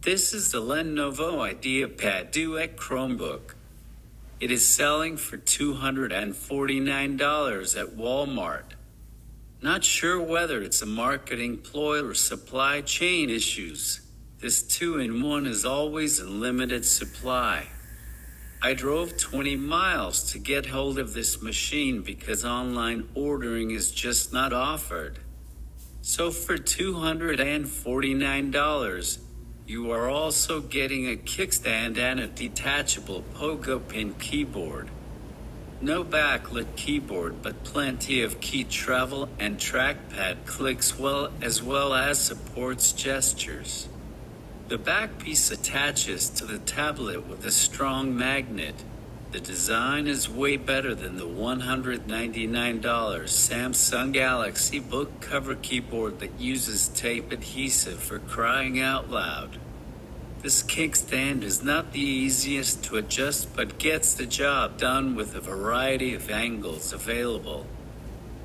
This is the Lenovo IdeaPad Duet Chromebook. It is selling for $249 at Walmart. Not sure whether it's a marketing ploy or supply chain issues. This 2-in-1 is always in limited supply. I drove 20 miles to get hold of this machine because online ordering is just not offered. So for $249, you are also getting a kickstand and a detachable pogo pin keyboard. No backlit keyboard, but plenty of key travel and trackpad clicks as well as supports gestures. The back piece attaches to the tablet with a strong magnet. The design is way better than the $199 Samsung Galaxy Book cover keyboard that uses tape adhesive, for crying out loud. This kickstand is not the easiest to adjust but gets the job done with a variety of angles available.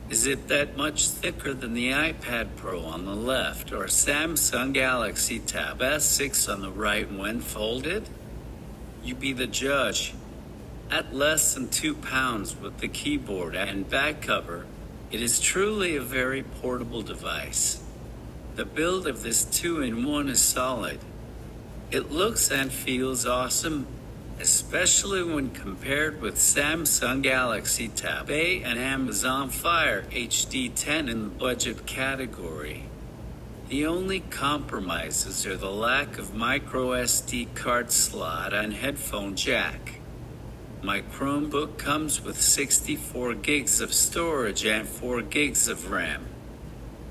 Is it that much thicker than the iPad Pro on the left or Samsung Galaxy Tab S6 on the right when folded? You be the judge. At less than 2 pounds with the keyboard and back cover, it is truly a very portable device. The build of this 2-in-1 is solid. It looks and feels awesome, especially when compared with Samsung Galaxy Tab A and Amazon Fire HD 10 in the budget category. The only compromises are the lack of micro SD card slot and headphone jack. My Chromebook comes with 64 gigs of storage and 4 gigs of RAM.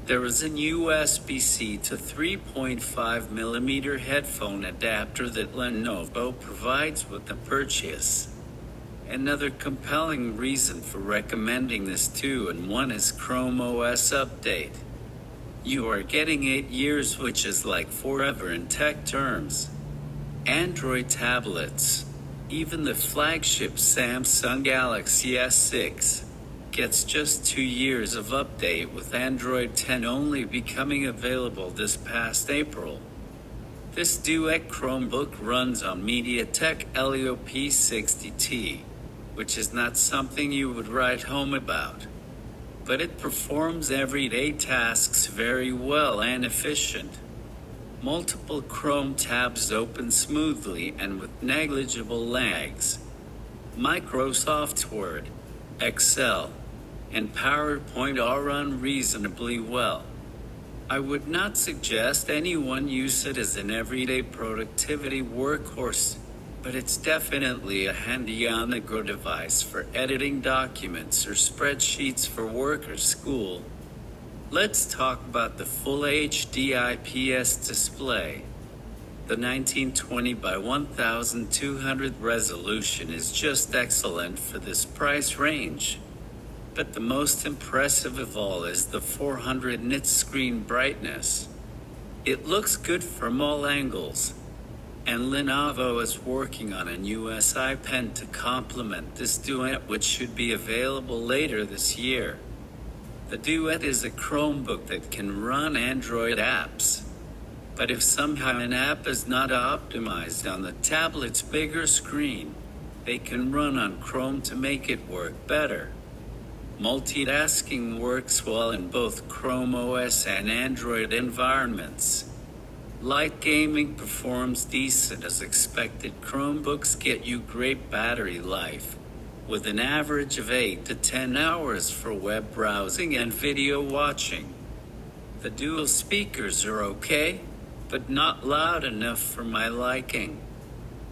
There is an USB-C to 3.5mm headphone adapter that Lenovo provides with the purchase. Another compelling reason for recommending this 2-in-1 is Chrome OS update. You are getting 8 years, which is like forever in tech terms. Android tablets, even the flagship Samsung Galaxy S6, gets just 2 years of update, with Android 10 only becoming available this past April. This Duet Chromebook runs on MediaTek Helio P60T, which is not something you would write home about. But it performs everyday tasks very well and efficient. Multiple Chrome tabs open smoothly and with negligible lags. Microsoft Word, Excel, and PowerPoint all run reasonably well. I would not suggest anyone use it as an everyday productivity workhorse, but it's definitely a handy on-the-go device for editing documents or spreadsheets for work or school. Let's talk about the Full HD IPS display. The 1920 by 1200 resolution is just excellent for this price range. But the most impressive of all is the 400 nits screen brightness. It looks good from all angles, and Lenovo is working on a new SI Pen to complement this Duet, which should be available later this year. The Duet is a Chromebook that can run Android apps. But if somehow an app is not optimized on the tablet's bigger screen, they can run on Chrome to make it work better. Multitasking works well in both Chrome OS and Android environments. Light gaming performs decent as expected. Chromebooks get you great battery life, with an average of 8 to 10 hours for web browsing and video watching. The dual speakers are okay, but not loud enough for my liking.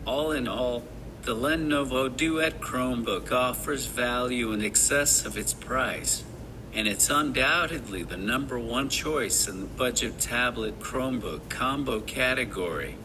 All in all, the Lenovo Duet Chromebook offers value in excess of its price, and it's undoubtedly the #1 choice in the budget tablet Chromebook combo category.